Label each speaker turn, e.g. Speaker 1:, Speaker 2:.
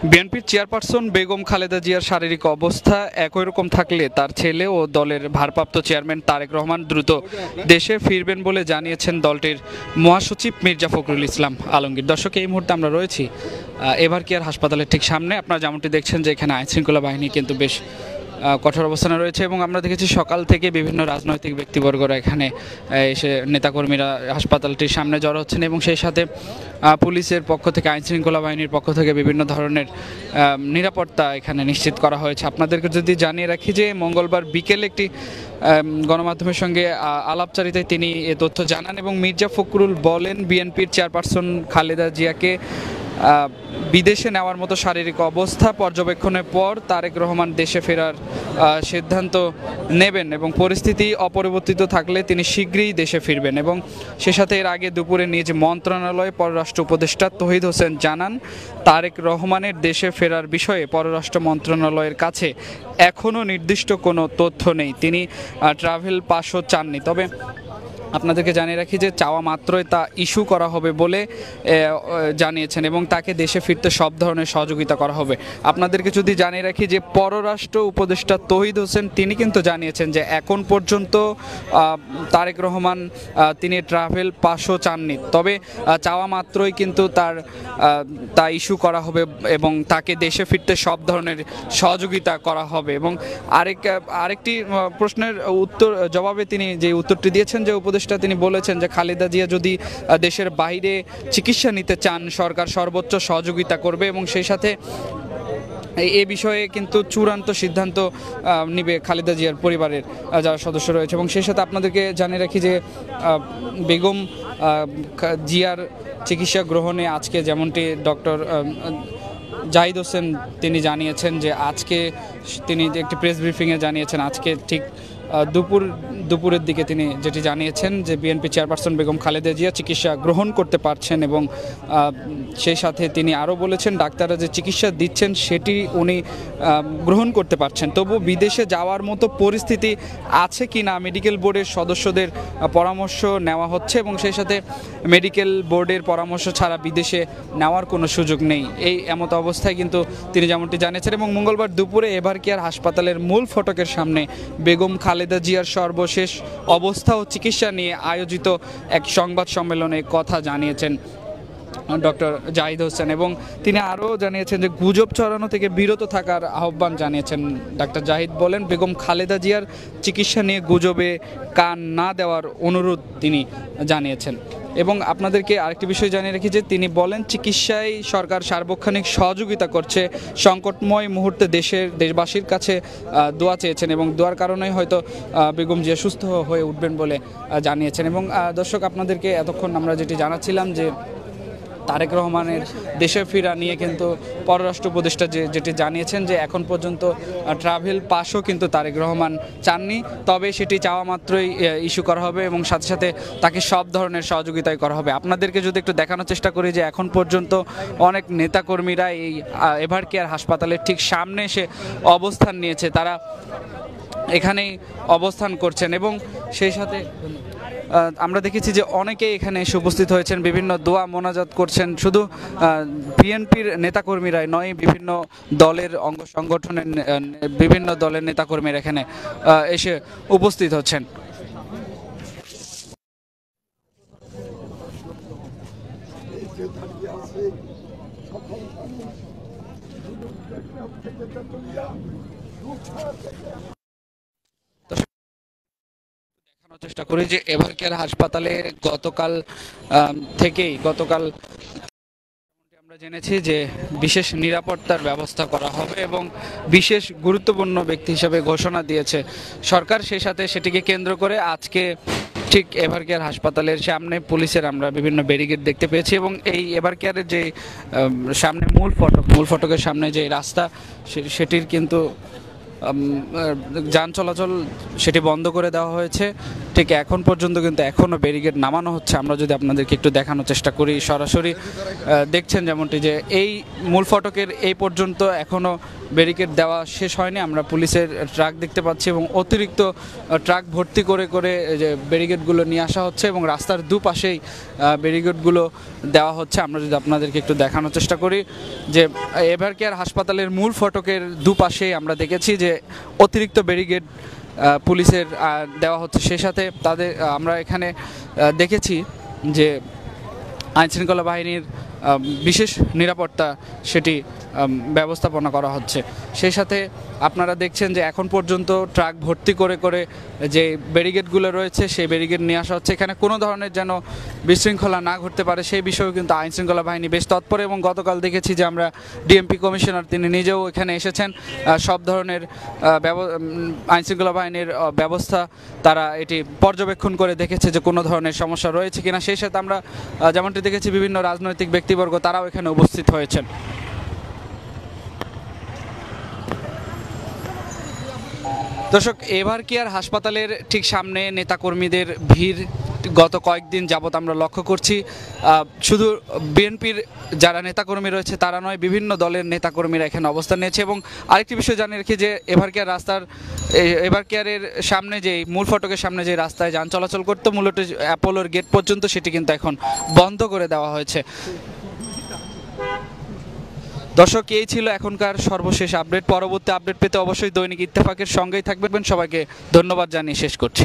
Speaker 1: বিএনপির চেয়ারপারসন বেগম খালেদা জিয়ার শারীরিক অবস্থা একই রকম থাকলে তার ছেলে ও দলের ভারপ্রাপ্ত চেয়ারম্যান তারেক রহমান দ্রুত দেশে ফিরবেন বলে জানিয়েছেন দলটির মহাসচিব মির্জা ফখরুল ইসলাম আলমগীর। দর্শক, এই মুহূর্তে আমরা রয়েছি এভার কেয়ার হাসপাতালের ঠিক সামনে। আপনারা যেমনটি দেখছেন যে এখানে আইনশৃঙ্খলা বাহিনী কিন্তু বেশ কঠোর অবস্থানে রয়েছে এবং আমরা দেখেছি সকাল থেকে বিভিন্ন রাজনৈতিক ব্যক্তিবর্গরা এখানে এসে নেতাকর্মীরা হাসপাতালটির সামনে জড়ো হচ্ছেন এবং সেই সাথে পুলিশের পক্ষ থেকে আইনশৃঙ্খলা বাহিনীর পক্ষ থেকে বিভিন্ন ধরনের নিরাপত্তা এখানে নিশ্চিত করা হয়েছে। আপনাদেরকে যদি জানিয়ে রাখি যে মঙ্গলবার বিকেলে একটি গণমাধ্যমের সঙ্গে আলাপচারিতায় তিনি এ তথ্য জানান এবং মির্জা ফখরুল বলেন, বিএনপির চেয়ারপারসন খালেদা জিয়াকে বিদেশে নেওয়ার মতো শারীরিক অবস্থা পর্যবেক্ষণের পর তারেক রহমান দেশে ফেরার সিদ্ধান্ত নেবেন এবং পরিস্থিতি অপরিবর্তিত থাকলে তিনি শীঘ্রই দেশে ফিরবেন। এবং সে সাথে এর আগে দুপুরে নিজ মন্ত্রণালয়ে পররাষ্ট্র উপদেষ্টা তৌহিদ হোসেন জানান, তারেক রহমানের দেশে ফেরার বিষয়ে পররাষ্ট্র মন্ত্রণালয়ের কাছে এখনও নির্দিষ্ট কোনো তথ্য নেই। তিনি ট্রাভেল পাসও চাননি। তবে আপনাদেরকে জানিয়ে রাখি যে চাওয়া মাত্রই তা ইস্যু করা হবে বলে জানিয়েছেন এবং তাকে দেশে ফিরতে সব ধরনের সহযোগিতা করা হবে। আপনাদেরকে যদি জানিয়ে রাখি যে পররাষ্ট্র উপদেষ্টা তৌহিদ হোসেন তিনি কিন্তু জানিয়েছেন যে এখন পর্যন্ত তারেক রহমান তিনি ট্রাভেল পাসও চাননি, তবে চাওয়া মাত্রই কিন্তু তা ইস্যু করা হবে এবং তাকে দেশে ফিরতে সব ধরনের সহযোগিতা করা হবে। এবং আরেকটি প্রশ্নের জবাবে তিনি যে উত্তরটি দিয়েছেন, যে উপদেষ্টা তিনি বলেছেন যে খালেদা জিয়া যদি দেশের বাইরে চিকিৎসা নিতে চান সরকার সর্বোচ্চ সহযোগিতা করবে এবং সেই সাথে এ বিষয়ে কিন্তু চূড়ান্ত সিদ্ধান্ত নিবে খালেদা জিয়ার পরিবারের যারা সদস্য রয়েছে। এবং সেই সাথে আপনাদেরকে জানিয়ে রাখি যে বেগম জিয়ার চিকিৎসা গ্রহণে আজকে যেমনটি ডক্টর জাহিদ হোসেন তিনি জানিয়েছেন যে আজকে তিনি একটি প্রেস ব্রিফিংয়ে জানিয়েছেন আজকে ঠিক দুপুরের দিকে তিনি যেটি জানিয়েছেন যে বিএনপি চেয়ারপারসন বেগম খালেদা জিয়া চিকিৎসা গ্রহণ করতে পারছেন এবং সেই সাথে তিনি আরও বলেছেন ডাক্তাররা যে চিকিৎসা দিচ্ছেন সেটি উনি গ্রহণ করতে পারছেন। তবু বিদেশে যাওয়ার মতো পরিস্থিতি আছে কি না মেডিকেল বোর্ডের সদস্যদের পরামর্শ নেওয়া হচ্ছে এবং সেই সাথে মেডিকেল বোর্ডের পরামর্শ ছাড়া বিদেশে নেওয়ার কোনো সুযোগ নেই, এই এমত অবস্থায় কিন্তু তিনি যেমনটি জানিয়েছেন। এবং মঙ্গলবার দুপুরে এভার কেয়ার হাসপাতালের মূল ফটকের সামনে বেগম খালেদা জিয়ার সর্বশেষ অবস্থা ও চিকিৎসা নিয়ে আয়োজিত এক সংবাদ সম্মেলনে কথা জানিয়েছেন ডক্টর জাহিদ হোসেন এবং তিনি আরও জানিয়েছেন যে গুজব ছড়ানো থেকে বিরত থাকার আহ্বান জানিয়েছেন। ডাক্তার জাহিদ বলেন, বেগম খালেদা জিয়ার চিকিৎসা নিয়ে গুজবে কান না দেওয়ার অনুরোধ তিনি জানিয়েছেন। এবং আপনাদেরকে আরেকটি বিষয় জানিয়ে রাখি যে তিনি বলেন, চিকিৎসায় সরকার সার্বক্ষণিক সহযোগিতা করছে, সংকটময় মুহূর্তে দেশবাসীর কাছে দোয়া চেয়েছেন এবং দোয়ার কারণেই হয়তো বেগম জিয়া সুস্থ হয়ে উঠবেন বলে জানিয়েছেন। এবং দর্শক, আপনাদেরকে এতক্ষণ আমরা যেটি জানাচ্ছিলাম যে তারেক রহমানের দেশে ফেরা নিয়ে কিন্তু পররাষ্ট্র উপদেষ্টা যেটি জানিয়েছেন যে এখন পর্যন্ত ট্রাভেল পাসও কিন্তু তারেক রহমান চাননি, তবে সেটি চাওয়া মাত্রই ইস্যু করা হবে এবং সাথে সাথে তাকে সব ধরনের সহযোগিতাই করা হবে। আপনাদেরকে যদি একটু দেখানোর চেষ্টা করি যে এখন পর্যন্ত অনেক নেতাকর্মীরা এই এভার কেয়ার হাসপাতালের ঠিক সামনে এসে অবস্থান নিয়েছে, তারা এখানেই অবস্থান করছেন এবং সেই সাথে আমরা দেখেছি যে অনেকেই এখানে এসে উপস্থিত হয়েছেন, বিভিন্ন দোয়া মোনাজাত করছেন। শুধু বিএনপির নেতাকর্মীরাই নয়, বিভিন্ন দলের অঙ্গ সংগঠনের বিভিন্ন দলের নেতাকর্মীরা এখানে এসে উপস্থিত হচ্ছেন। চেষ্টা করি যে এভার কেয়ার হাসপাতালে গতকাল আমরা জেনেছি যে বিশেষ নিরাপত্তার ব্যবস্থা করা হবে এবং বিশেষ গুরুত্বপূর্ণ ব্যক্তি হিসেবে ঘোষণা দিয়েছে সরকার। সেই সাথে সেটিকে কেন্দ্র করে আজকে ঠিক এভার কেয়ার হাসপাতালের সামনে পুলিশের আমরা বিভিন্ন ব্যারিকেড দেখতে পেয়েছি এবং এই এভার কেয়ারের যে সামনে মূল ফটকের সামনে যে রাস্তা সেটির কিন্তু যান চলাচল সেটি বন্ধ করে দেওয়া হয়েছে ঠিক এখন পর্যন্ত কিন্তু এখনও ব্যারিকেড নামানো হচ্ছে। আমরা যদি আপনাদেরকে একটু দেখানোর চেষ্টা করি সরাসরি, দেখছেন যেমনটি যে এই মূল ফটকের এই পর্যন্ত এখনও ব্যারিকেড দেওয়া শেষ হয়নি। আমরা পুলিশের ট্রাক দেখতে পাচ্ছি এবং অতিরিক্ত ট্রাক ভর্তি করে করে যে ব্যারিকেডগুলো নিয়ে আসা হচ্ছে এবং রাস্তার দুপাশেই ব্যারিকেডগুলো দেওয়া হচ্ছে। আমরা যদি আপনাদেরকে একটু দেখানোর চেষ্টা করি যে এভারকেয়ার হাসপাতালের মূল ফটকের দুপাশেই আমরা দেখেছি যে অতিরিক্ত ব্যারিকেড পুলিশের দেওয়া হচ্ছে। সেই সাথে আমরা এখানে দেখেছি যে আইনশৃঙ্খলা বাহিনীর বিশেষ নিরাপত্তা সেটি ব্যবস্থাপনা করা হচ্ছে। সেই সাথে আপনারা দেখছেন যে এখন পর্যন্ত ট্রাক ভর্তি করে করে যে ব্যারিকেডগুলো রয়েছে সেই ব্যারিকেড নিয়ে আসা হচ্ছে। এখানে কোনো ধরনের যেন বিশৃঙ্খলা না ঘটতে পারে সেই বিষয়েও কিন্তু আইনশৃঙ্খলা বাহিনী বেশ তৎপর এবং গতকাল দেখেছি যে আমরা ডিএমপি কমিশনার তিনি নিজেও এখানে এসেছেন। সব ধরনের আইনশৃঙ্খলা বাহিনীর ব্যবস্থা তারা এটি পর্যবেক্ষণ করে দেখেছে যে কোনো ধরনের সমস্যা রয়েছে কিনা। সেই সাথে আমরা যেমনটি দেখেছি বিভিন্ন রাজনৈতিক ব্যক্তিবর্গ তারাও এখানে উপস্থিত হয়েছেন। দর্শক, এভারকেয়ার হাসপাতালের ঠিক সামনে নেতাকর্মীদের ভিড় গত কয়েকদিন যাবৎ আমরা লক্ষ্য করছি। শুধু বিএনপির যারা নেতাকর্মী রয়েছে তারা নয়, বিভিন্ন দলের নেতাকর্মীরা এখানে অবস্থান নিয়েছে। এবং আরেকটি বিষয় জানিয়ে রাখি যে এভারকেয়ারের সামনে যে মূল ফটকের সামনে যে রাস্তায় যান চলাচল করতো মূলত অ্যাপোলোর গেট পর্যন্ত, সেটি কিন্তু এখন বন্ধ করে দেওয়া হয়েছে। দর্শক, এই ছিল এখনকার সর্বশেষ আপডেট। পরবর্তী আপডেট পেতে অবশ্যই দৈনিক ইত্তেফাকের সঙ্গেই থাকবেন। সবাইকে ধন্যবাদ জানিয়ে শেষ করছি।